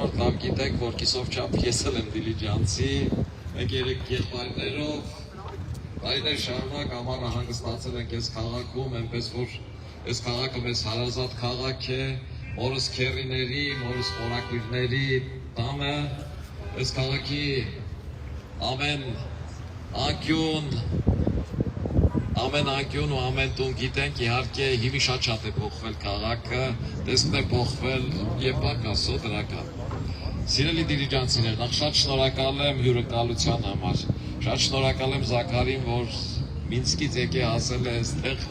ժողովուրդ, լավ գիտեք, որ կիսով չափ ես էլ եմ դիլիջանցի, մենք երեք եղբայրներով տարիներ շարունակ ամառը հանգստացել ենք այս քաղաքում, այնպես որ այս քաղաքը մեզ հարազատ քաղաք է, մորս քեռիների, մորս խորակույրների տանը, այս քաղաքի ամեն անկյուն ու ամեն տուն գիտենք, իհարկե հիմի շատ է փոխվել քաղաքը, տեսքն է փոխվել եւ պակասո դրական։ Սիրելի դիլիջանցիներ, նախ շատ շնորհակալ եմ հյուրընկալության համար, շատ շնորհակալ եմ Զաքարին, որ Մինսկից եկե հասել է այստեղ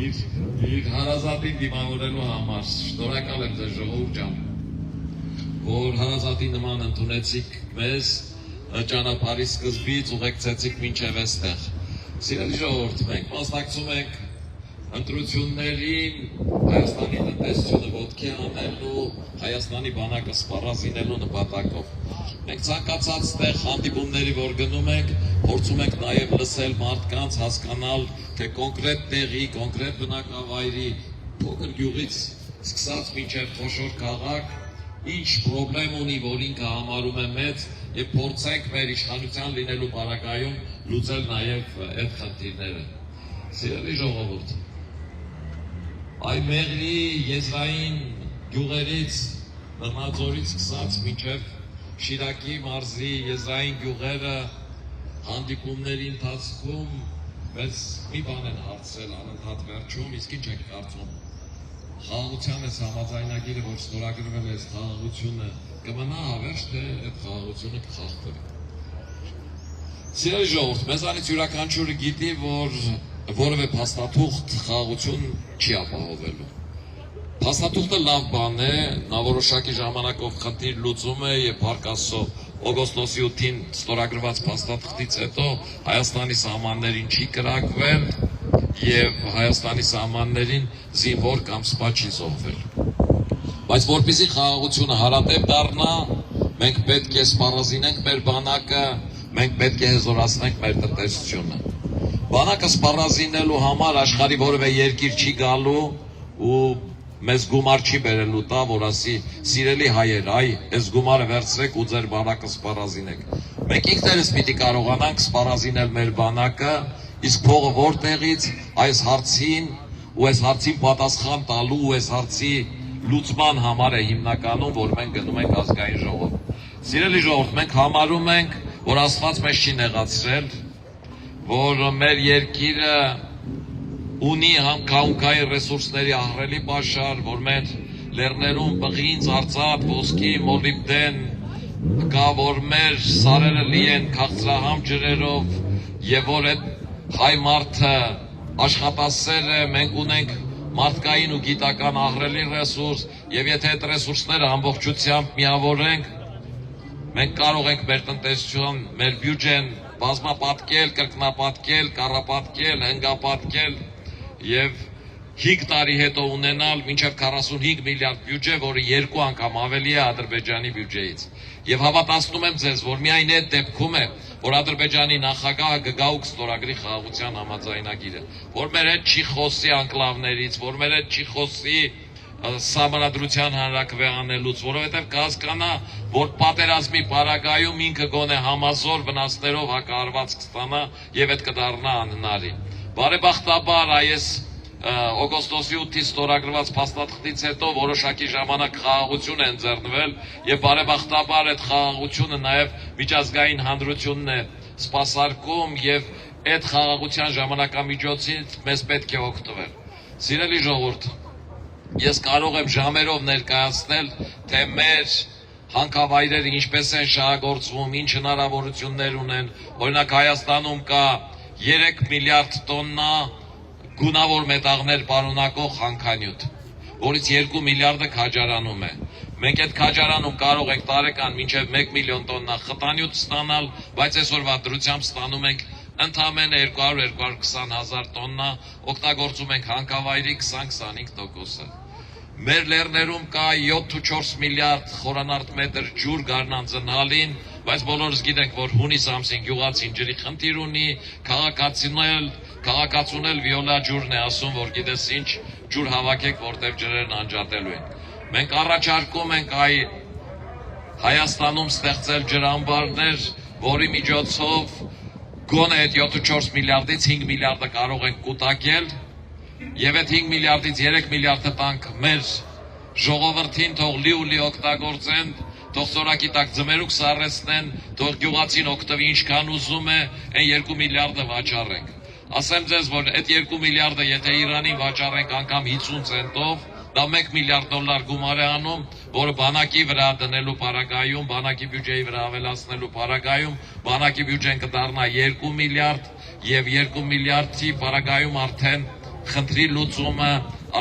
իր հարազատին դիմավորելու համար, շնորհակալ եմ ձեզ ժողովուրդ ջան, որ հարազատի նման ընդունեցիք մեզ ճանապարհի սկզբից ուղեկցեցիք մինչև այստեղ։ Սիրելի ժողովուրդ, մենք մասնակցում ենք ընտրություններին Հայաստանի տնտեսությունը ոտքի հանելու, Հայաստանի բանակը սպառազինելու նպատակով։ Մենք ցանկացած տեղ հանդիպումների որ գնում ենք, փորձում ենք նաև լսել մարդկանց, հասկանալ, թե կոնկրետ տեղի, կոնկրետ բնակավայրի, փոքր գյուղից սկսած մինչև խոշոր քաղաք, ինչ պրոբլեմ ունի, որ ինքը համարում է մեծ, եւ փորձենք մեր իշխանության լինելու պարագայում լուծել նաեւ այդ խնդիրները։ Սիրելի ժողովուրդ, այ Մեղրի եզրային գյուղերից, Լեռնաձորից սկսած մինչև Շիրակի մարզի եզրային գյուղերը հանդիպումների ընթացքում մեզ մի բան են հարցրել անընդհատ վերջում, իսկ ինչ եք կարծում։ Խաղաղության այս համաձայնագիրը, որ ստորագրվել է, այս խաղաղությունը կմնա հավերժ, թե այդ խաղաղությունը կխախտվի։ Սիրելի ժողովուրդ, մեզանից յուրաքանչյուրը գիտի, որ որևէ փաստաթուղթ խաղաղություն չի ապահովելու։ Փաստաթուղթը լավ բան է, նա որոշակի ժամանակով խնդիր լուծում է եւ Փառք օգոստոսի 8-ին ստորագրված փաստաթղթից հետո Հայաստանի սահմաններին չի կրակվել եւ Հայաստանի սահմաններին զինվոր կամ սպա չի զոհվել։ Բայց որպեսզի խաղաղությունը հարատև դառնա, մենք պետք է սպառազինենք մեր բանակը, մենք պետք է հզորացնենք մեր տնտեսությունը։ Բանակը սպառազինելու համար աշխարհի որևէ երկիր չի գալու ու մեզ գումար չի բերելու տա, որ ասի սիրելի հայեր, այ այս գումարը վերցրեք ու ձեր բանակը սպառազինեք։ Մենք ինքներս պիտի կարողանանք սպառազինել մեր բանակը, իսկ փողը որտեղից այս հարցին ու այս հարցին պատասխան տալու ու այս հարցի լուծման համար է հիմնականում, որ մենք գնում ենք ազգային ժողով։ Սիրելի ժողովուրդ, մենք համարում ենք, որ Աստված մեզ չի նեղացրել, որ մեր երկիրը ունի հանքային ռեսուրսների ահռելի պաշար, որ մեր լեռներում բղինձ, արծաթ, ոսկի, մոլիբդեն կա, որ մեր սարերը լի են քաղցրահամ ջրերով եւ որ այդ հայ մարդը աշխատասեր է, մենք ունենք մարդկային ու գիտական ահռելի ռեսուրս եւ եթե այդ ռեսուրսները ամբողջությամբ միավորենք, մենք կարող ենք մեր տնտեսություն, մեր բյուջեն բազմապատկել, կրկնապատկել, կառապատկել, հնգապատկել եւ 5 տարի հետո ունենալ մինչև 45 միլիարդ բյուջե, որը 2 անգամ ավելի է Ադրբեջանի բյուջեից։ Եվ հավատացնում եմ ձեզ, որ միայն այդ դեպքում է, որ Ադրբեջանի նախագահը կգա ու կստորագրի խաղաղության համաձայնագիրը, որ մեր հետ չի խոսի անկլավներից, որ մեր հետ չի խոսի սահմանադրության հանրաքվե անելուց, որովհետև կհասկանա, որ պատերազմի պարագայում ինքը գոնե համազոր վնասներով հակահարված կստանա եւ այդ կդառնա անհնարին։ Բարեբախտաբար այս օգոստոսի 8-ից ստորագրված փաստաթղթից հետո որոշակի ժամանակ խաղաղություն է ընձեռնվել եւ բարեբախտաբար այդ խաղաղությունը նաեւ միջազգային հանրությունն է սպասարկում եւ այդ խաղաղության ժամանակամիջոցից մեզ պետք է օգտվել։ Սիրելի ժողովուրդ, ես կարող եմ ժամերով ներկայացնել, թե մեր հանքավայրերը ինչպես են շահագործվում, ինչ հնարավորություններ ունեն, օրինակ Հայաստանում կա 3 միլիարդ տոննա գունավոր մետաղներ պարունակող հանքանյութ, որից 2 միլիարդը քաջարանում է։ Մենք այդ քաջարանում կարող ենք տարեկան մինչև 1 միլիոն տոննա խտանյութ ստանալ, բայց այսօրվա դրությամբ ստանում ենք ընդամենը 200-220 հազար տոննա, օգտագործում ենք հանքավայրի 20-25%-ը։ Մեր լեռներում կա 7-4 միլիարդ խորանարդ մետր ջուր գարնանձնալին, բայց բոլորս գիտենք, որ հունիս ամսին գյուղացին ջրի խնդիր ունի, քաղաքացուն էլ վիոլա ջուրն է ասում, որ գիտես ինչ ջուր հավաքեք, որտեղ ջրերն անջատելու են։ Մենք առաջարկում ենք Հայաստանում ստեղծել ջրամբարներ, որի միջոցով գոնե այդ 7-4 միլիարդից 5 միլիարդը կարող ենք կուտակել եւ այդ 5 միլիարդից 3 միլիարդը տանք մեր ժողովրդին, թող լի օգտագործեն, թող սորակի տակ ձմերուկ սառեցնեն, թող գյուղացին օգտվի ինչքան ուզում է, այն 2 միլիարդը վաճառենք։ Ասեմ ձեզ, որ այդ 2 միլիարդը եթե Իրանին վաճառենք անգամ 50 ցենտով, դա 1 միլիարդ դոլար գումար է անում, որը բանակի վրա դնելու պարագայում, բանակի բյուջեի վրա ավելացնելու պարագայում, բանակի բյուջեն կդառնա 2 միլիարդ եւ 2 միլիարդի պարագայում արդեն խնդրի լուծումը,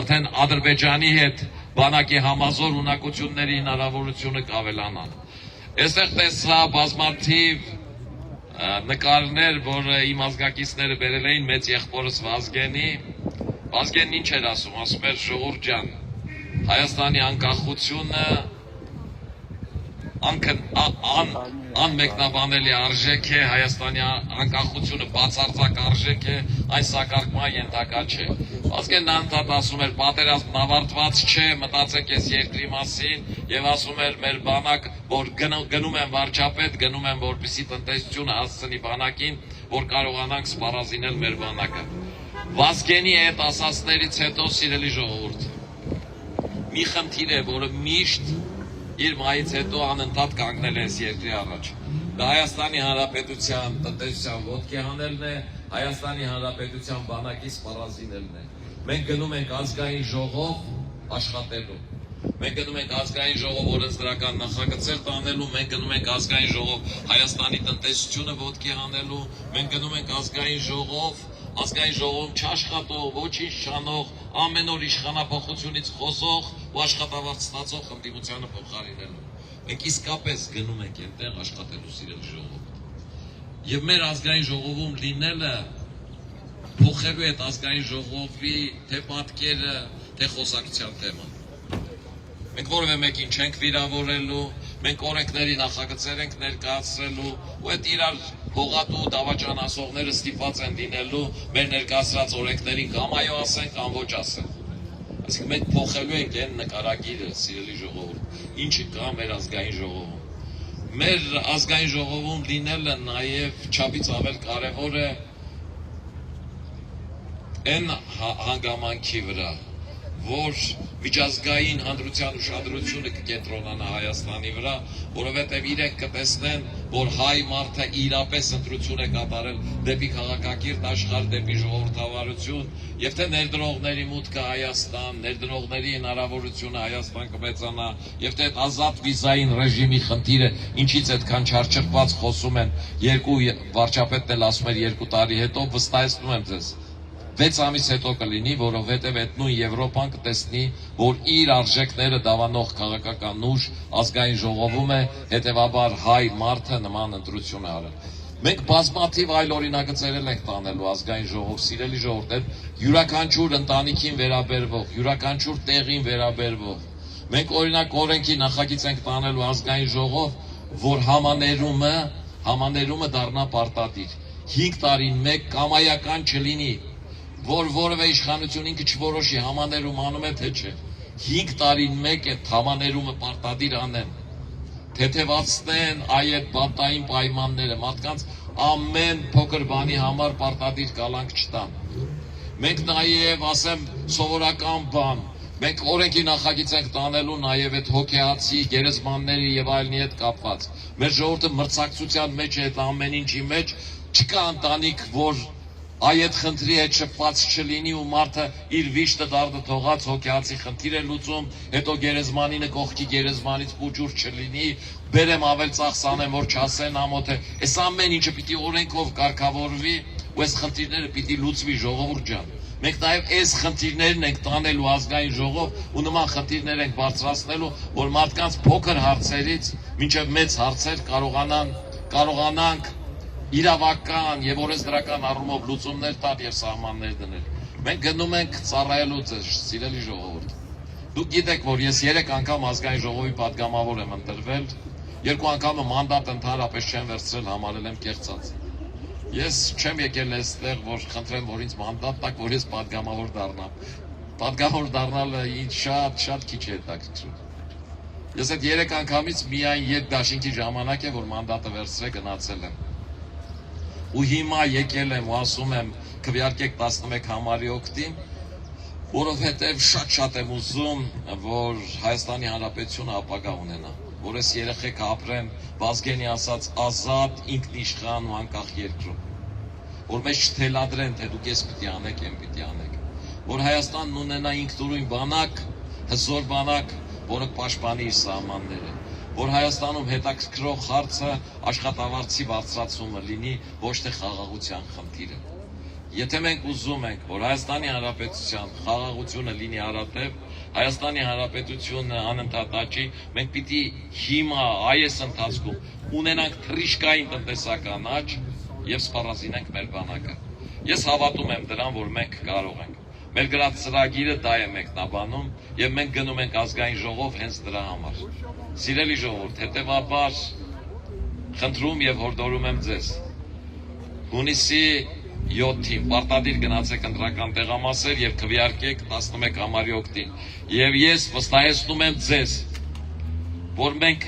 արդեն Ադրբեջանի հետ բանակի համազոր ունակությունների հնարավորությունը կավելանա։ Այստեղ տեսա բազմաթիվ նկարներ, որ իմ ազգակիցները բերել էին մեծ եղբորս Վազգենի։ Վազգենն ինչ էր ասում էր ժողովուրդ ջան, Հայաստանի անկախությունը անմեկնաբանելի արժեք է, Հայաստանի անկախությունը բացարձակ արժեք է, այն սակարկման ենթակա չէ։ Վազգենն անդադ ասում էր, պատերազմն ավարտված չէ, մտածեք այս երկրի մասին, եւ ասում էր մեր բանակ, որ գնում են վարչապետ, գնում են որպեսզի տնտեսությունը հասցնի բանակին, որ կարողանանք սպառազինել մեր բանակը։ Վազգենի այդ ասածներից հետո, սիրելի ժողովուրդ, մի խնդիր է, որը միշտ իր մայից հետո անընդհատ կանգնել է այս երկրի առաջ։ Դա Հայաստանի Հանրապետության տնտեսության ոտքի հանելն է, Հայաստանի Հանրապետության բանակի սպառազինելն է։ Մենք գնում ենք ազգային ժողով աշխատելու։ Մենք գնում ենք ազգային ժողով օրենսդրական նախագծեր տանելու, մենք գնում ենք ազգային ժողով Հայաստանի տնտեսությունը ոտքի հանելու, մենք գնում ենք ազգային ժողովում չաշխատող, ոչինչ չանող, ամեն օր իշխանափոխությունից խոսող ու աշխատավարձ ստացող խմբիմությանը փոխարինելու։ Մենք իսկապես գնում ենք այնտեղ աշխատելու, սիրելի ժողովուրդ։ Եվ մեր ազգային ժողովում լինելը փոխելու այդ ազգային ժողովի թե պատկերը, թե խոսակցության թեման։ Մենք որևէ մեկին չենք վիրավորելու, մենք օրենքների նախագծեր ենք ներկայացրելու, ու այդ իրար հողատու դավաճանասողները ստիպված են լինելու մեր ներկայացրած օրենքներին կամ այո ասեն, կամ ոչ ասեն։ Այսինքն մենք փոխելու ենք այն նկարագիրը, սիրելի ժողովուրդ, ինչը կա մեր ազգային ժողովում։ Մեր ազգային ժողովում լինելը նաև չափից ավել կարևոր է այն հանգամանքի վրա, որ միջազգային հանրության ուշադրությունը կկենտրոնանա Հայաստանի վրա, որովհետև իրենք կտեսնեն, որ հայ մարդը իրապես ընտրություն է կատարել դեպի քաղաքակիրթ աշխարհ, դեպի ժողովրդավարություն, եւ թե ներդրողների մուտքը Հայաստան, ներդրողների հնարավորությունը Հայաստան կմեծանա, եւ թե ազատ վիզային ռեժիմի խնդիրը, ինչից այդքան չարչրված խոսում են, երկու վարչապետն էլ ասում էր 2 տարի հետո, վստահեցնում եմ ձեզ 6 ամիս հետո կլինի, որովհետև այդ նույն Եվրոպան կտեսնի, որ իր արժեքները դավանող քաղաքական ուժ ազգային ժողովում է, հետևաբար հայ մարդը նման ընտրություն է արել։ Մենք բազմաթիվ այլ օրինագծեր ենք տանելու ազգային ժողով, սիրելի ժողովուրդ, այդ յուրաքանչյուր ընտանիքին վերաբերվող, յուրաքանչյուր տեղին վերաբերվող։ Մենք օրինակ օրենքի նախագիծ ենք տանելու ազգային ժողով, որ համաներումը դառնա պարտադիր։ 5 տարին մեկ կամայական չլինի, որ որևէ իշխանություն ինքը չորոշի համաներում անում է թե չէ, 5 տարին մեկ այդ համաներումը պարտադիր անեն, թեթևացնեն այդ բանտային պայմանները, մարդկանց ամեն փոքր բանի համար պարտադիր կալանք չտան։ Մենք նաև ասեմ սովորական բան, մենք օրենքի նախագիծ ենք տանելու նաև այդ հոգեհացի, գերեզմանների եւ այլնի հետ կապված։ Մեր ժողովուրդը մրցակցության մեջ է այդ ամեն ինչի մեջ, չկա ընտանիք, որ այդ խնդրի հետ շփված չլինի ու մարդը իր վիշտը դառը թողած հոգեհացի խնդիր է լուծում, հետո գերեզմանինը կողքի գերեզմանից փուճուր չլինի, բերեմ ավել ծախսանեմ, որ չասեն ամոթե, այս ամեն ինչը պիտի օրենքով կարգավորվի ու այս խնդիրները պիտի լուծվի, ժողովուրդ ջան։ Մենք նաև այս խնդիրներն ենք տանելու ազգային ժողով ու նման խնդիրներ ենք բարձրացնելու, որ մարդկանց փոքր հարցերից մինչև մեծ հարցեր կարողանանք իրավական եւ օրենսդրական առումով լուծումներ տալ եւ սահմաններ դնել։ Մենք գնում ենք ծառայելու ձեզ, սիրելի ժողովուրդ։ Դուք գիտեք, որ ես 3 անգամ ազգային ժողովի падգամավոր եմ ընտրվել, 2 անգամը մանդատ ընդհանրապես չեմ վերցրել, համարել եմ կեղծած։ Ես չեմ եկել այստեղ, որ խնդրեմ, որ ինձ մանդատ տաք, որ ես падգամավոր դառնամ։ Падգամավոր դառնալը ինձ շատ քիչ է հետաքրքրում։ Ես այդ 3 անգամից միայն երբ դաշինքի ժամանակ է, որ մանդատը վերցրել գնացել եմ։ Ու հիմա եկել եմ ու ասում եմ քվեարկեք 11 համարի օգտին, որովհետև շատ եմ ուզում, որ Հայաստանի Հանրապետությունը ապագա ունենա, որ այս երեխեք ապրեն Վազգենի ասած ազատ, ինքնիշխան ու անկախ երկրում, որ մեզ չթելադրեն, թե դուք ես պիտի անեք, եմ պիտի անեք, որ Հայաստանն ունենա ինքնուրույն բանակ, հզոր բանակ, որը պաշտպանի իր սահմանները, որ Հայաստանում հետաքրքրող հարցը աշխատավարձի բարձրացումը լինի, ոչ թե խաղաղության խնդիրը։ Եթե մենք ուզում ենք, որ Հայաստանի Հանրապետության խաղաղությունը լինի հարատև, Հայաստանի Հանրապետությունը անընդհատ աճի, մենք պիտի հիմա այս ընթացքում ունենանք թռիչքային տնտեսական աճ եւ սպառազինենք մեր բանակը։ Ես հավատում եմ դրան, որ մենք կարող ենք։ Մեր գրած ծրագիրը դա է մեկնաբանում եւ մենք գնում ենք ազգային ժողով հենց դրա համար։ Սիրելի ժողովուրդ, հետեւաբար խնդրում եւ հորդորում եմ ձեզ հունիսի 7-ին պարտադիր գնացեք ընտրական տեղամասեր եւ քվեարկեք 11 համարի օգտին։ Եվ ես վստահեցնում եմ ձեզ, որ մենք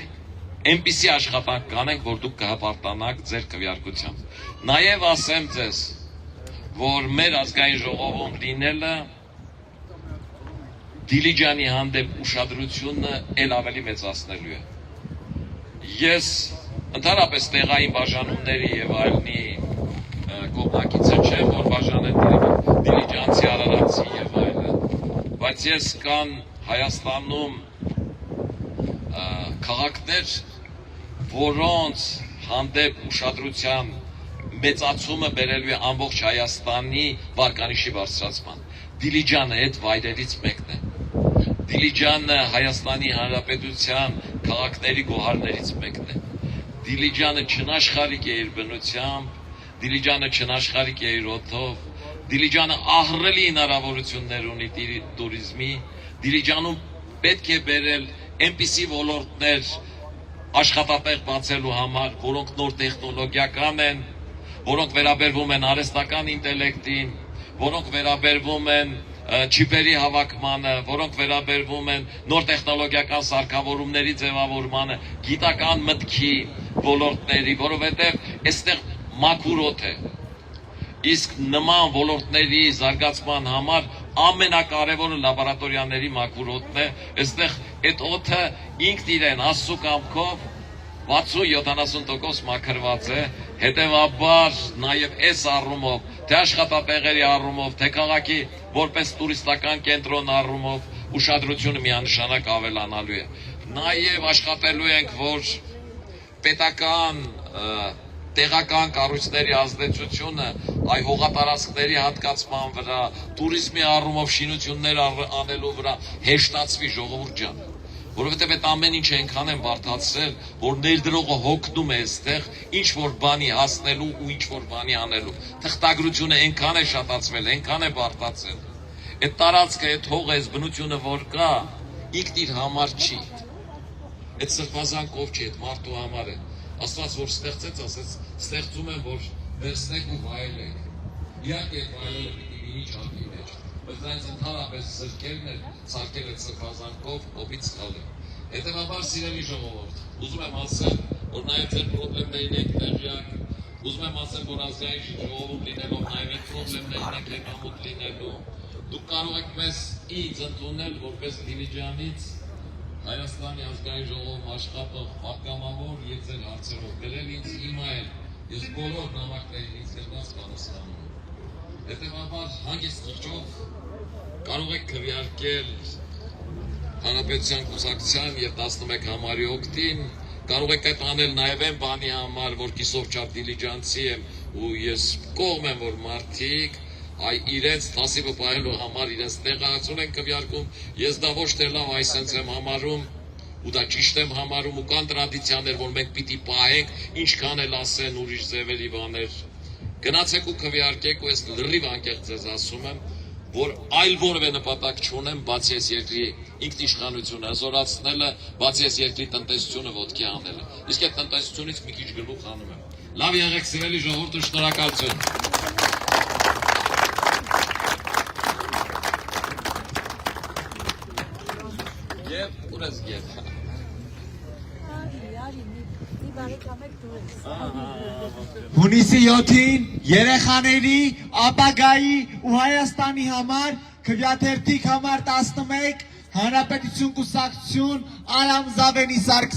այնպիսի աշխատանք կանենք, որ դուք կհպարտանաք ձեր քվեարկությամբ։ Նաեւ ասեմ ձեզ, որ մեր ազգային ժողովում լինելը Դիլիջանի հանդեպ ուշադրությունը ել ավելի մեծացնելու է։ Ես ընդհանրապես տեղային բաժանումների եւ այլնի կողմնակիցը չեմ, որ բաժանեն դիլիջանցի, արարատցի եւ այլն, բայց ես կան Հայաստանում քաղաքներ, որոնց հանդեպ ուշադրության մեծացումը բերելու է ամբողջ Հայաստանի վարկանիշի բարձրացման։ Դիլիջանը այդ վայրերից մեկն է։ Դիլիջանը Հայաստանի Հանրապետության քաղաքների գոհարներից մեկն է։ Դիլիջանը չնաշխարհիկ է իր բնությամբ, Դիլիջանը չնաշխարհիկ է իր օդով, Դիլիջանը ահռելի հնարավորություններ ունի տուրիզմի, Դիլիջանում պետք է բերել այնպիսի ոլորտներ աշխատատեղ բացելու համար, որոնք նոր տեխնոլոգիական են, որոնք վերաբերվում են արհեստական ինտելեկտին, որոնք վերաբերվում են չիպերի հավաքմանը, որոնք վերաբերվում են նոր տեխնոլոգիական սարքավորումների ձևավորմանը, գիտական մտքի ոլորտների, որովհետև այստեղ մաքուր օդ է։ Իսկ նման ոլորտների զարգացման համար ամենակարևորը լաբորատորիաների մաքուր օդն է։ Այստեղ այդ օդը ինքն իրեն Աստծո կամքով 60-70% մաքրված է, հետևաբար նաև այս առումով, թե աշխատատեղերի առումով, թե քաղաքի որպես տուրիստական կենտրոն առումով ուշադրությունը միանշանակ ավելանալու է։ Նաև աշխատելու ենք, որ պետական տեղական կառույցների ազդեցությունը այ հողատարածքների հատկացման վրա, տուրիզմի առումով շինություններ անելու վրա հեշտացվի, ժողովուրդ ջան, որովհետև այդ ամեն ինչ այնքան են բարդացրել, որ ներդրողը հոգնում է այստեղ ինչ որ բանի հասնելու ու ինչ որ բանի անելու։ Թղթագրությունը այնքան է շատացվել, այնքան է բարդացել։ Այդ տարածքը, այդ հողը, այս բնությունը որ կա, ինքն իր համար չի։ Այդ սրբազան կով չի, այդ մարդու համար է։ Աստված որ ստեղծեց, ասեց, ստեղծում եմ, որ վերցնեք ու վայելեք։ Իհարկե այդ վայելը պիտի լինի ճարպի մեջ, բայց դրանց ընդհանրապես սրկելն է, ցարկել այդ սրբազանքով, կողից սխալել։ Հետևաբար սիրելի ժողովուրդ, ուզում եմ ասել, որ նաև ձեր պրոբլեմներին եք տեղյակ, ուզում եմ ասել, որ ազգային ժողովում լինելով նաև այդ պրոբլեմներին եք եկամուտ լինելու։ Դուք կարող եք մեզ ինձ ընդունել որպես Դիլիջանից Հայաստանի ազգային ժողովում աշխատող պատգամավոր եւ ձեր հարցերով գրել ինձ email, ես բոլոր նամակներին ինձ գրված պատասխանում եմ։ Հետևաբար հանգիստ խղճով կարող եք քվեարկել Հանրապետության կուսակցության եւ 11 համարի օգտին, կարող եք այդ անել նաեւ այն բանի համար, որ կիսով չափ դիլիջանցի եմ ու ես կողմ եմ, որ մարդիկ իրենց թասիվը պահելու համար իրենց տեղացուն են քվեարկում, ես դա ոչ թե լավ այսենց եմ համարում ու դա ճիշտ եմ համարում ու կան տրադիցիաներ, որ մենք պիտի պահենք, ինչքան էլ ասեն ուրիշ ձևերի բաներ։ Գնացեք ու քվեարկեք ու ես լրիվ անկեղծ ձեզ ասում եմ, որ այլ որևէ նպատակ չունեմ, բացի այս երկրի ինքնիշխանությունը հզորացնելը, բացի այս երկրի տնտեսությունը ոտքի անելը։ Իսկ այդ տնտեսությունից մի քիչ գլուխ հանում եմ։ Լավ եղեք, սիրելի ժողովուրդ, շնորհակալություն։ Եվ ուրես գետ։ մի բարեկամ եք դու ես։ Հունիսի 7-ին երեխաների, ապագայի ու Հայաստանի համար քվյաթերթիկ համար 11 Հանրապետություն կուսակցություն Արամ Զավենի Սարգսյան